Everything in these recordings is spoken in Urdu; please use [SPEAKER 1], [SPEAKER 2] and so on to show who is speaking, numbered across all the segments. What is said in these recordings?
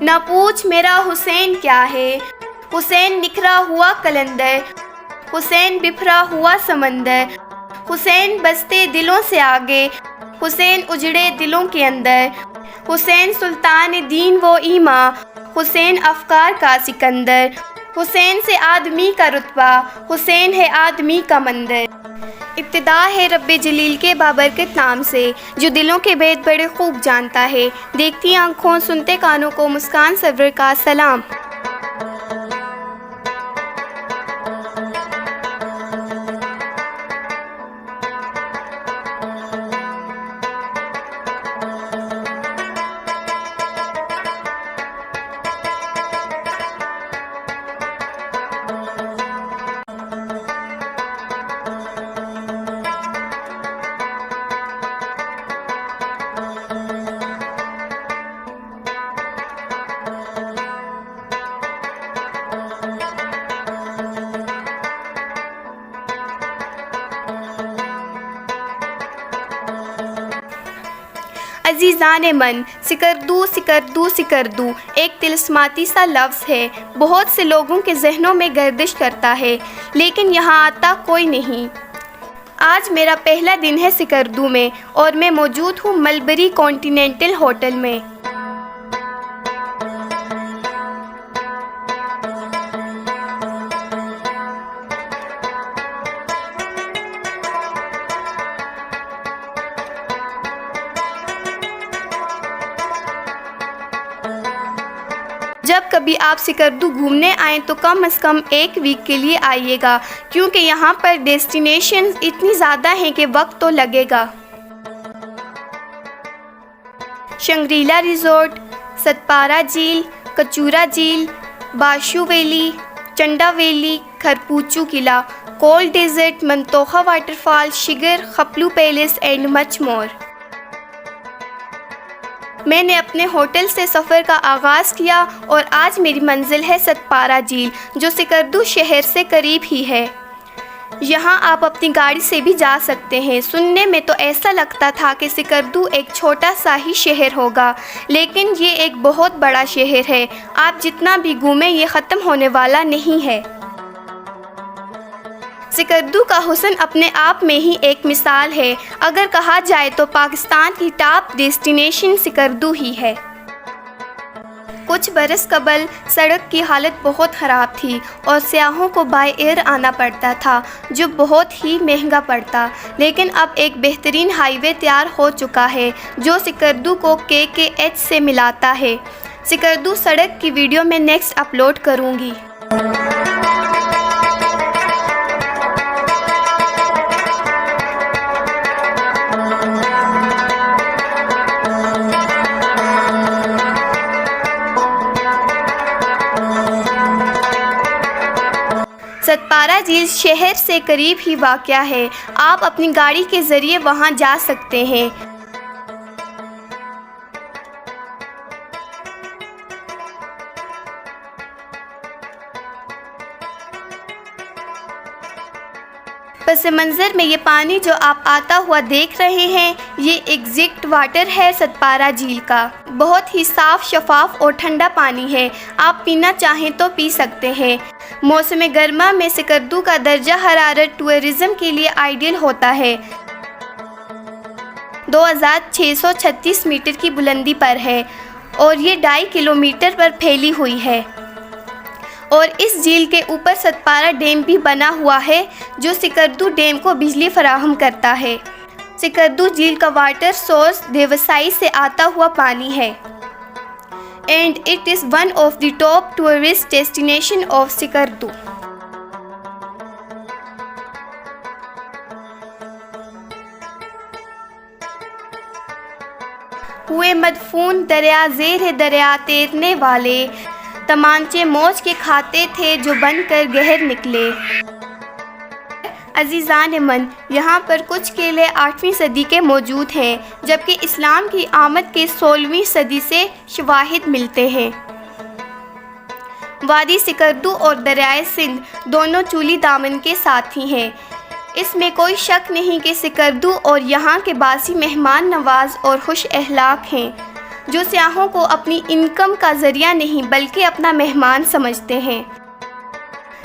[SPEAKER 1] نہ پوچھ میرا حسین کیا ہے، حسین نکھرا ہوا قلندر، حسین بکھرا ہوا سمندر، حسین بستے دلوں سے آگے، حسین اجڑے دلوں کے اندر، حسین سلطان دین و ایمان، حسین افکار کا سکندر، حسین سے آدمی کا رتبہ، حسین ہے آدمی کا مندر۔ ابتدا ہے رب جلیل کے بابرکت نام سے، جو دلوں کے بھید بڑے خوب جانتا ہے۔ دیکھتی آنکھوں سنتے کانوں کو مسکان سرور کا سلام۔ عزیزان من، سکردو سکردو سکردو ایک طلسماتی سا لفظ ہے، بہت سے لوگوں کے ذہنوں میں گردش کرتا ہے، لیکن یہاں آتا کوئی نہیں۔ آج میرا پہلا دن ہے سکردو میں، اور میں موجود ہوں ملبری کانٹیننٹل ہوٹل میں۔ جب کبھی آپ سکردو گھومنے آئیں تو کم از کم ایک ویک کے لیے آئیے گا، کیونکہ یہاں پر ڈیسٹینیشنز اتنی زیادہ ہیں کہ وقت تو لگے گا۔ شنگریلا ریزورٹ، ستپارا جھیل، کچورا جھیل، باشو ویلی، چنڈا ویلی، کھرپوچو قلعہ، cold desert, Manthokha waterfall, Shigar, Khaplu palace and much more. میں نے اپنے ہوٹل سے سفر کا آغاز کیا اور آج میری منزل ہے ستپارا جھیل، جو سکردو شہر سے قریب ہی ہے۔ یہاں آپ اپنی گاڑی سے بھی جا سکتے ہیں۔ سننے میں تو ایسا لگتا تھا کہ سکردو ایک چھوٹا سا ہی شہر ہوگا، لیکن یہ ایک بہت بڑا شہر ہے۔ آپ جتنا بھی گھومیں یہ ختم ہونے والا نہیں ہے۔ سکردو کا حسن اپنے آپ میں ہی ایک مثال ہے۔ اگر کہا جائے تو پاکستان کی ٹاپ ڈیسٹینیشن سکردو ہی ہے۔ کچھ برس قبل سڑک کی حالت بہت خراب تھی اور سیاحوں کو بائی ایئر آنا پڑتا تھا، جو بہت ہی مہنگا پڑتا، لیکن اب ایک بہترین ہائی وے تیار ہو چکا ہے جو سکردو کو KKH سے ملاتا ہے۔ سکردو سڑک کی ویڈیو میں نیکسٹ اپلوڈ کروں گی۔ ستپارا جھیل شہر سے قریب ہی واقع ہے۔ آپ اپنی گاڑی کے ذریعے وہاں جا سکتے ہیں۔ پس منظر میں یہ پانی جو آپ آتا ہوا دیکھ رہے ہیں، یہ ایگزٹ واٹر ہے ستپارا جھیل کا۔ بہت ہی صاف، شفاف اور ٹھنڈا پانی ہے۔ آپ پینا چاہیں تو پی سکتے ہیں۔ موسم گرما میں سکردو کا درجہ حرارت ٹورزم کے لیے آئیڈیل ہوتا ہے۔ 2636 میٹر کی بلندی پر ہے اور یہ 2.5 کلومیٹر پر پھیلی ہوئی ہے۔ اور اس جھیل کے اوپر ستپارا ڈیم بھی بنا ہوا ہے، جو سکردو ڈیم کو بجلی فراہم کرتا ہے۔ سکردو جھیل کا واٹر سورس دیوسائی سے آتا ہوا پانی ہے۔ And it is one of the top tourist destination of Skardu. ہوئے مدفون دریا زیر دریا تیرنے والے، تمانچے موج کے کھاتے تھے جو بن کر گہر نکلے۔ عزیزان من، یہاں پر کچھ قلعے 8ویں صدی کے موجود ہیں، جبکہ اسلام کی آمد کے 16ویں صدی سے شواہد ملتے ہیں۔ وادی سکردو اور دریائے سندھ دونوں چولی دامن کے ساتھی ہیں۔ اس میں کوئی شک نہیں کہ سکردو اور یہاں کے باسی مہمان نواز اور خوش اخلاق ہیں۔ جو سیاحوں کو اپنی انکم کا ذریعہ نہیں بلکہ اپنا مہمان سمجھتے ہیں۔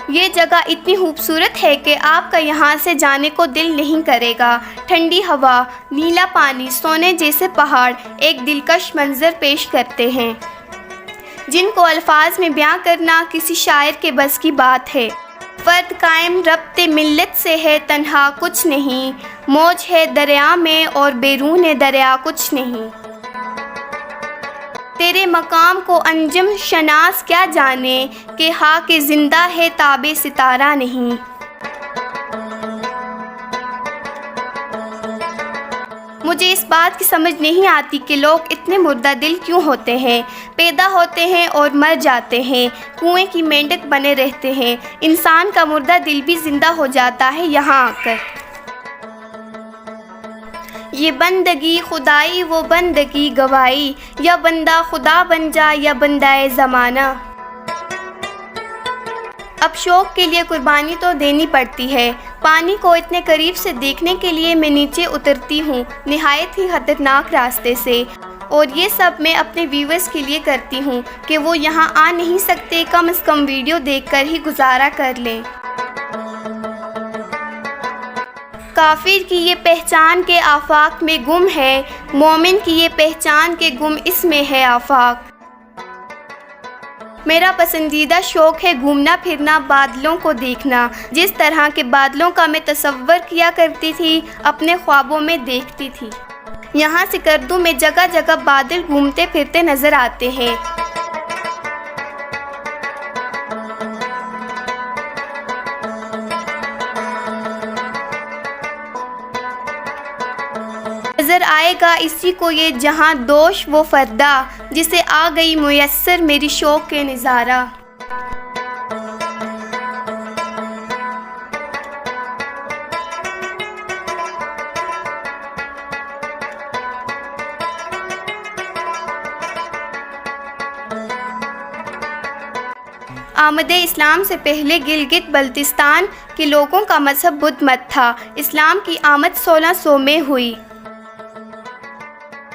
[SPEAKER 1] یہ جگہ اتنی خوبصورت ہے کہ آپ کا یہاں سے جانے کو دل نہیں کرے گا۔ ٹھنڈی ہوا، نیلا پانی، سونے جیسے پہاڑ ایک دلکش منظر پیش کرتے ہیں جن کو الفاظ میں بیان کرنا کسی شاعر کے بس کی بات ہے۔ فرد قائم ربط ملت سے ہے تنہا کچھ نہیں، موج ہے دریا میں اور بیرون دریا کچھ نہیں۔ تیرے مقام کو انجم شناس کیا جانے کہ خاک زندہ ہے تاب ستارہ نہیں۔ مجھے اس بات کی سمجھ نہیں آتی کہ لوگ اتنے مردہ دل کیوں ہوتے ہیں، پیدا ہوتے ہیں اور مر جاتے ہیں، کنویں کی مینڈک بنے رہتے ہیں، انسان کا مردہ دل بھی زندہ ہو جاتا ہے یہاں آ کر۔ یہ بندگی خدائی وہ بندگی گوائی، یا بندہ خدا بن جا یا بندہ زمانہ۔ اب شوق کے لیے قربانی تو دینی پڑتی ہے۔ پانی کو اتنے قریب سے دیکھنے کے لیے میں نیچے اترتی ہوں نہایت ہی خطرناک راستے سے، اور یہ سب میں اپنے ویورز کے لیے کرتی ہوں کہ وہ یہاں آ نہیں سکتے، کم از کم ویڈیو دیکھ کر ہی گزارا کر لیں۔ کافر کی یہ پہچان کے آفاق میں گم ہے، مومن کی یہ پہچان کے گم اس میں ہے آفاق۔ میرا پسندیدہ شوق ہے گھومنا پھرنا، بادلوں کو دیکھنا۔ جس طرح کے بادلوں کا میں تصور کیا کرتی تھی اپنے خوابوں میں دیکھتی تھی۔ یہاں سکردو میں جگہ جگہ بادل گھومتے پھرتے نظر آتے ہیں۔ نظر آئے گا اسی کو یہ جہاں دوش وہ فردا، جسے آ گئی میسر میری شوق کے نظارہ۔ آمد اسلام سے پہلے گلگت بلتستان کے لوگوں کا مذہب بدھ مت تھا۔ اسلام کی آمد 1600 میں ہوئی۔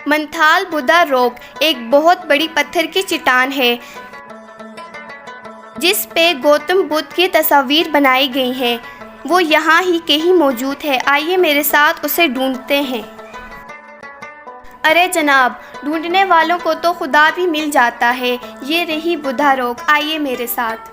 [SPEAKER 1] منتھال بدھا روک ایک بہت بڑی پتھر کی چٹان ہے جس پہ گوتم بدھ کی تصاویر بنائی گئی ہیں۔ وہ یہاں ہی کہیں موجود ہے، آئیے میرے ساتھ اسے ڈھونڈتے ہیں۔ ارے جناب، ڈھونڈنے والوں کو تو خدا بھی مل جاتا ہے۔ یہ رہی بدھا روک، آئیے میرے ساتھ۔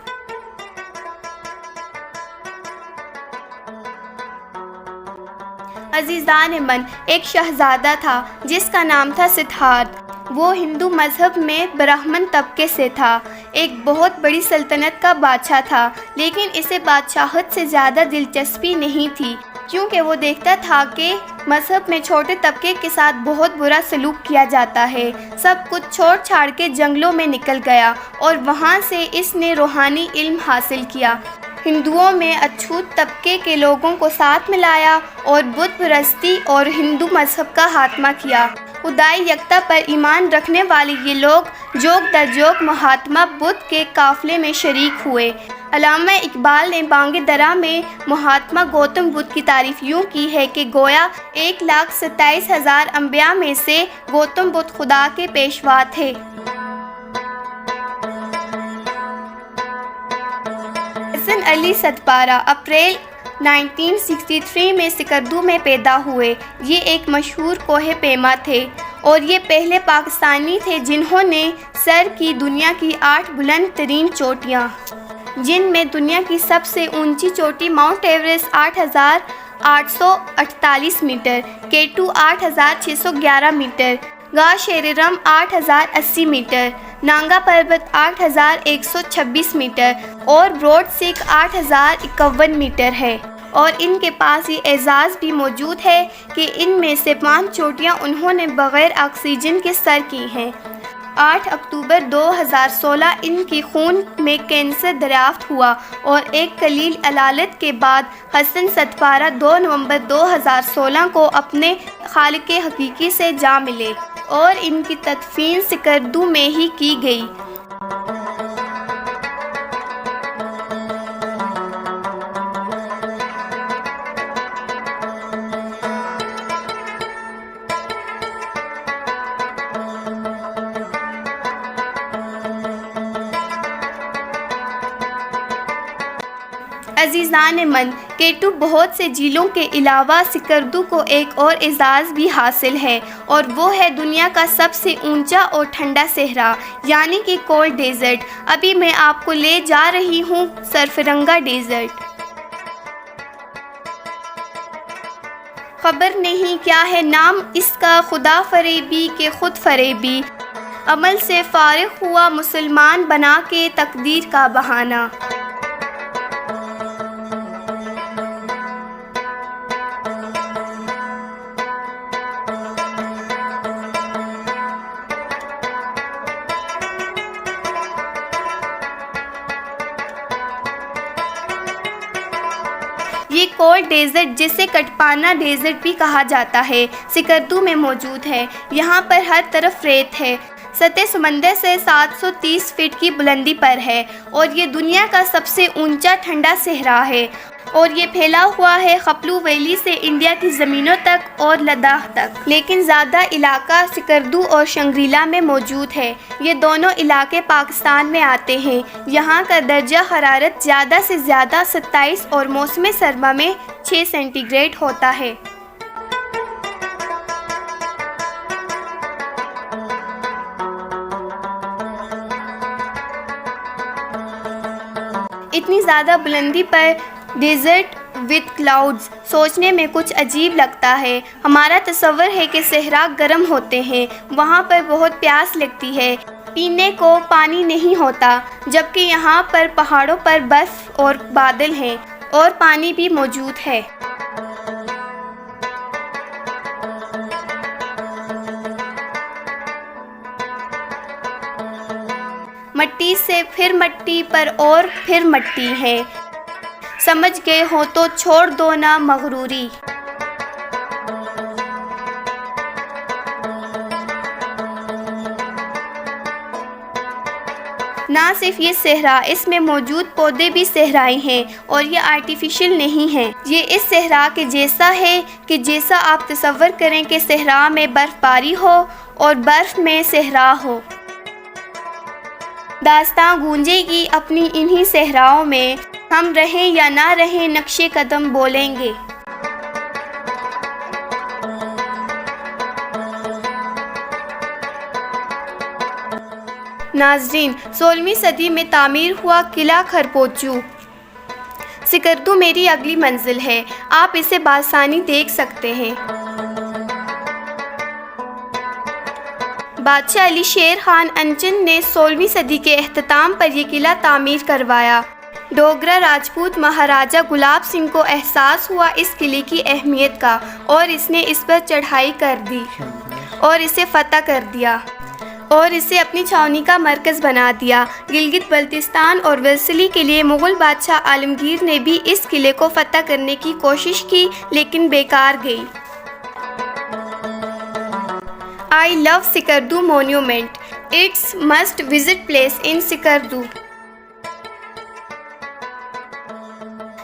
[SPEAKER 1] عزیزان من، ایک شہزادہ تھا جس کا نام تھا سدھارتھ۔ وہ ہندو مذہب میں برہمن طبقے سے تھا، ایک بہت بڑی سلطنت کا بادشاہ تھا، لیکن اسے بادشاہت سے زیادہ دلچسپی نہیں تھی، کیونکہ وہ دیکھتا تھا کہ مذہب میں چھوٹے طبقے کے ساتھ بہت برا سلوک کیا جاتا ہے۔ سب کچھ چھوڑ چھاڑ کے جنگلوں میں نکل گیا اور وہاں سے اس نے روحانی علم حاصل کیا۔ ہندوؤں میں اچھوت طبقے کے لوگوں کو ساتھ ملایا اور بت پرستی اور ہندو مذہب کا خاتمہ کیا۔ خدائی یکتا پر ایمان رکھنے والے یہ لوگ جوگ در جوگ مہاتما بدھ کے قافلے میں شریک ہوئے۔ علامہ اقبال نے بانگ درا میں مہاتما گوتم بدھ کی تعریف یوں کی ہے کہ گویا 1,27,000 انبیاء میں سے گوتم بدھ خدا کے پیشوا تھے۔ حسن علی ستپارہ اپریل 1963 میں سکردو میں پیدا ہوئے۔ یہ ایک مشہور کوہ پیما تھے اور یہ پہلے پاکستانی تھے جنہوں نے سر کی دنیا کی 8 بلند ترین چوٹیاں، جن میں دنیا کی سب سے اونچی چوٹی mount Everest 8,848 metre, K2 8,611 metre, Gasherbrum 8,080 metre, Nanga Parbat 8,126 metre اور بروڈ سکھ 8,051 میٹر ہے۔ اور ان کے پاس یہ اعزاز بھی موجود ہے کہ ان میں سے 5 چوٹیاں انہوں نے بغیر آکسیجن کے سر کی ہیں۔ 8 اکتوبر 2016 ان کی خون میں کینسر دریافت ہوا اور ایک قلیل علالت کے بعد حسن ستپارہ 2 نومبر 2016 کو اپنے خالق حقیقی سے جا ملے اور ان کی تدفین سکردو میں ہی کی گئی۔ عزیزان من، کیٹو بہت سے جھیلوں کے علاوہ سکردو کو ایک اور اعزاز بھی حاصل ہے، اور وہ ہے دنیا کا سب سے اونچا اور ٹھنڈا صحرا، یعنی کہ کولڈ ڈیزرٹ۔ ابھی میں آپ کو لے جا رہی ہوں سرفرنگا ڈیزرٹ۔ خبر نہیں کیا ہے نام اس کا، خدا فریبی کہ خود فریبی، عمل سے فارغ ہوا مسلمان بنا کے تقدیر کا بہانہ۔ یہ کولڈ ڈیزرٹ، جسے کٹپانا ڈیزرٹ بھی کہا جاتا ہے، سکردو میں موجود ہے۔ یہاں پر ہر طرف ریت ہے، سطح سمندر سے 730 فٹ کی بلندی پر ہے، اور یہ دنیا کا سب سے اونچا ٹھنڈا صحرا ہے، اور یہ پھیلا ہوا ہے خپلو ویلی سے انڈیا کی زمینوں تک اور لداخ تک، لیکن زیادہ علاقہ سکردو اور شنگریلا میں موجود ہے۔ یہ دونوں علاقے پاکستان میں آتے ہیں۔ یہاں کا درجہ حرارت زیادہ سے زیادہ 27 اور موسم سرما میں 6 سینٹی گریڈ ہوتا ہے۔ اتنی زیادہ بلندی پر ڈیزرٹ وتھ کلاؤڈز سوچنے میں کچھ عجیب لگتا ہے۔ ہمارا تصور ہے کہ صحرا گرم ہوتے ہیں، وہاں پر بہت پیاس لگتی ہے، پینے کو پانی نہیں ہوتا، جبکہ یہاں پر پہاڑوں پر برف اور بادل ہیں، اور پانی بھی موجود ہے۔ مٹی سے پھر مٹی پر اور پھر مٹی ہے، سمجھ گئے ہو تو چھوڑ دو نا مغروری۔ نہ صرف یہ صحرا، اس میں موجود پودے بھی صحرائی ہیں، اور یہ آرٹیفیشل نہیں ہیں۔ یہ اس صحرا کے جیسا ہے کہ جیسا آپ تصور کریں کہ صحرا میں برف باری ہو اور برف میں صحرا ہو۔ داستاں گونجے گی اپنی انہی صحراؤں میں، ہم رہیں یا نہ رہیں نقش قدم بولیں گے۔ ناظرین، 16ویں صدی میں تعمیر ہوا قلعہ کھرپوچو سکردو میری اگلی منزل ہے، آپ اسے بآسانی دیکھ سکتے ہیں۔ بادشاہ علی شیر خان انچن نے 16ویں صدی کے اختتام پر یہ قلعہ تعمیر کروایا۔ ڈوگرا راجپوت مہاراجہ گلاب سنگھ کو احساس ہوا اس قلعے کی اہمیت کا، اور اس نے اس پر چڑھائی کر دی اور اسے فتح کر دیا، اور اسے اپنی چھاؤنی کا مرکز بنا دیا۔ گلگت بلتستان اور ورسلی کے لیے مغل بادشاہ عالمگیر نے بھی اس قلعے کو فتح کرنے کی کوشش کی، لیکن بیکار گئی۔ I love Sikardu Monument. It's must visit place in Sikardu.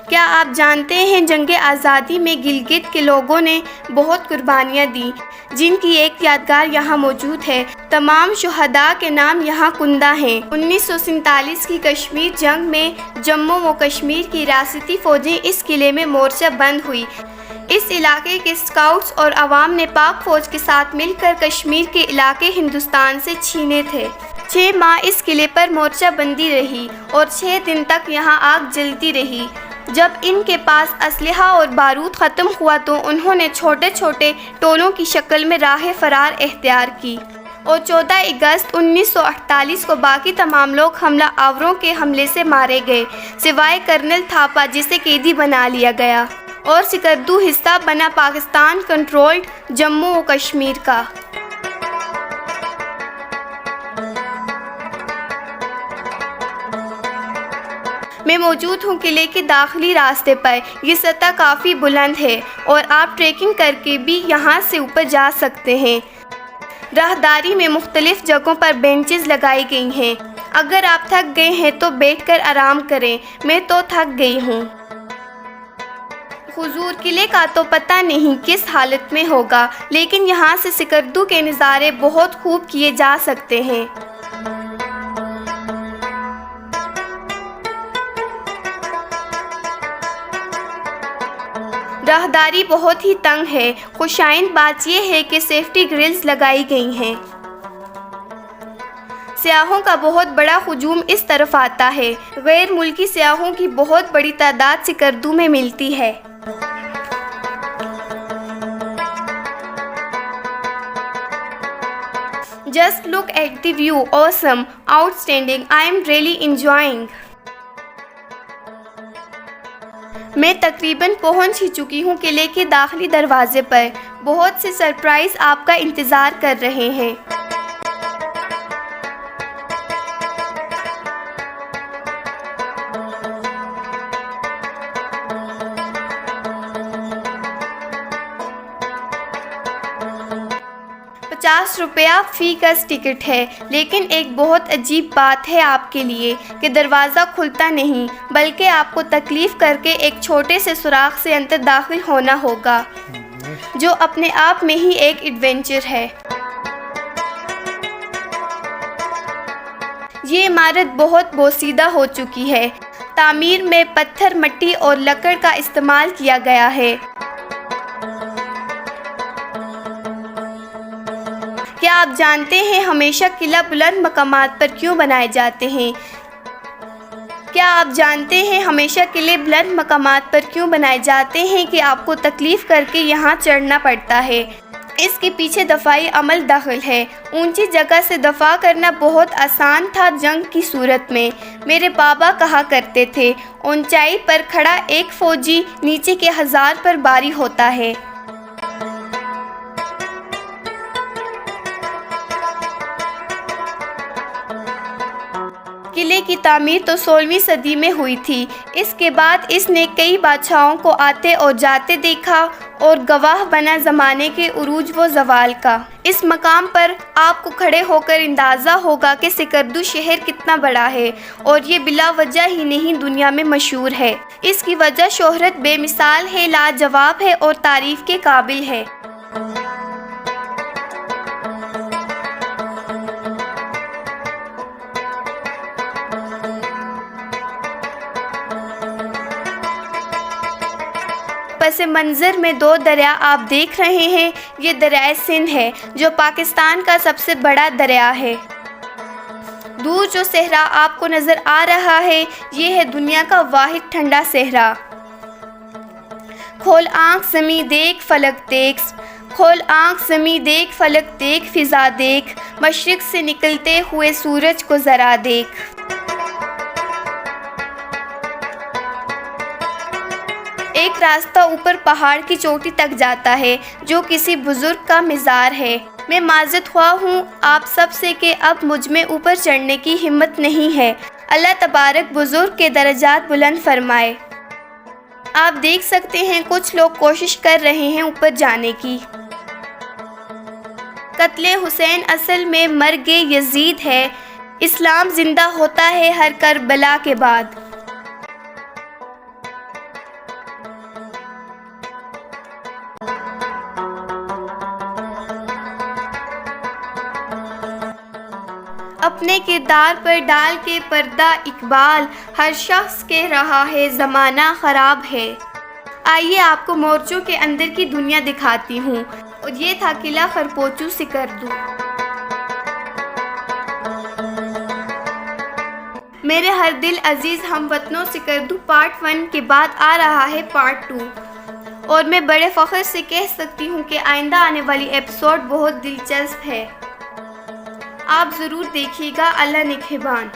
[SPEAKER 1] کیا آپ جانتے ہیں جنگ آزادی میں گلگت کے لوگوں نے بہت قربانیاں دیں، جن کی ایک یادگار یہاں موجود ہے۔ تمام شہداء کے نام یہاں کندہ ہیں۔ 1947 کی کشمیر جنگ میں جموں و کشمیر کی ریاستی فوجیں اس قلعے میں مورچہ بند ہوئی۔ اس علاقے کے اسکاؤٹس اور عوام نے پاک فوج کے ساتھ مل کر کشمیر کے علاقے ہندوستان سے چھینے تھے۔ 6 ماہ اس قلعے پر مورچہ بندی رہی، اور 6 دن تک یہاں آگ جلتی رہی۔ جب ان کے پاس اسلحہ اور بارود ختم ہوا تو انہوں نے چھوٹے چھوٹے ٹولوں کی شکل میں راہ فرار اختیار کی، اور 14 اگست 1948 کو باقی تمام لوگ حملہ آوروں کے حملے سے مارے گئے، سوائے کرنل تھاپا جسے قیدی بنا لیا گیا، اور سکردو حصہ بنا پاکستان کنٹرولڈ جموں و کشمیر کا۔ میں موجود ہوں قلعے کے داخلی راستے پر۔ یہ سطح کافی بلند ہے، اور آپ ٹریکنگ کر کے بھی یہاں سے اوپر جا سکتے ہیں۔ راہداری میں مختلف جگہوں پر بینچز لگائی گئی ہیں۔ اگر آپ تھک گئے ہیں تو بیٹھ کر آرام کریں، میں تو تھک گئی ہوں۔ حضور، قلعے کا تو پتہ نہیں کس حالت میں ہوگا، لیکن یہاں سے سکردو کے نظارے بہت خوب کیے جا سکتے ہیں۔ راہداری بہت ہی تنگ ہے۔ خوشائند بات یہ ہے کہ سیفٹی گرلز لگائی گئی ہیں۔ سیاحوں کا بہت بڑا ہجوم اس طرف آتا ہے۔ غیر ملکی سیاحوں کی بہت بڑی تعداد سکردو میں ملتی ہے۔ Just look at the view. Awesome. Outstanding. I am really enjoying. میں تقریباً پہنچ ہی چکی ہوں قلعے کے داخلی دروازے پر۔ بہت سے سرپرائز آپ کا انتظار کر رہے ہیں۔ ₹50 فی گز ٹکٹ ہے، لیکن ایک بہت عجیب بات ہے آپ کے لیے کہ دروازہ کھلتا نہیں، بلکہ آپ کو تکلیف کر کے ایک چھوٹے سے سوراخ سے اندر داخل ہونا ہوگا، جو اپنے آپ میں ہی ایک ایڈونچر ہے۔ یہ عمارت بہت بوسیدہ ہو چکی ہے۔ تعمیر میں پتھر، مٹی اور لکڑ کا استعمال کیا گیا ہے۔ کیا آپ جانتے ہیں ہمیشہ قلعہ بلند مقامات پر کیوں بنائے جاتے ہیں؟ کیا آپ جانتے ہیں ہمیشہ قلعے بلند مقامات پر کیوں بنائے جاتے ہیں کہ آپ کو تکلیف کر کے یہاں چڑھنا پڑتا ہے؟ اس کے پیچھے دفاعی عمل داخل ہے۔ اونچی جگہ سے دفاع کرنا بہت آسان تھا جنگ کی صورت میں۔ میرے بابا کہا کرتے تھے، اونچائی پر کھڑا ایک فوجی نیچے کے 1000 پر باری ہوتا ہے۔ قلعے کی تعمیر تو 16ویں صدی میں ہوئی تھی۔ اس کے بعد اس نے کئی بادشاہوں کو آتے اور جاتے دیکھا اور گواہ بنا زمانے کے عروج و زوال کا۔ اس مقام پر آپ کو کھڑے ہو کر اندازہ ہوگا کہ سکردو شہر کتنا بڑا ہے، اور یہ بلا وجہ ہی نہیں دنیا میں مشہور ہے۔ اس کی وجہ شہرت بے مثال ہے، لاجواب ہے اور تعریف کے قابل ہے۔ پس منظر میں 2 دریا آپ دیکھ رہے ہیں۔ یہ دریائے سندھ ہے جو پاکستان کا سب سے بڑا دریا ہے۔ دور جو صحرا آپ کو نظر آ رہا ہے، یہ ہے دنیا کا واحد ٹھنڈا صحرا۔ کھول آنکھ زمیں دیکھ فلک دیکھ، کھول آنکھ زمیں دیکھ فلک دیکھ، فضا دیکھ، مشرق سے نکلتے ہوئے سورج کو ذرا دیکھ۔ ایک راستہ اوپر پہاڑ کی چوٹی تک جاتا ہے جو کسی بزرگ کا مزار ہے۔ میں معذرت خواہ ہوں آپ سب سے کہ اب مجھ میں اوپر چڑھنے کی ہمت نہیں ہے۔ اللہ تبارک بزرگ کے درجات بلند فرمائے۔ آپ دیکھ سکتے ہیں کچھ لوگ کوشش کر رہے ہیں اوپر جانے کی۔ قتل حسین اصل میں مرگ یزید ہے۔ اسلام زندہ ہوتا ہے ہر کربلا کے بعد۔ اپنے کردار پر ڈال کے پردہ اقبال، ہر شخص کہہ رہا ہے زمانہ خراب ہے۔ آئیے آپ کو مورچوں کے اندر کی دنیا دکھاتی ہوں، اور یہ تھا قلعہ خرپوچو سکردو۔ میرے ہر دل عزیز ہم وطنوں، سکردو پارٹ 1 کے بعد آ رہا ہے پارٹ 2، اور میں بڑے فخر سے کہہ سکتی ہوں کہ آئندہ آنے والی ایپیسوڈ بہت دلچسپ ہے۔ آپ ضرور دیکھیے گا۔ اللہ نگہبان۔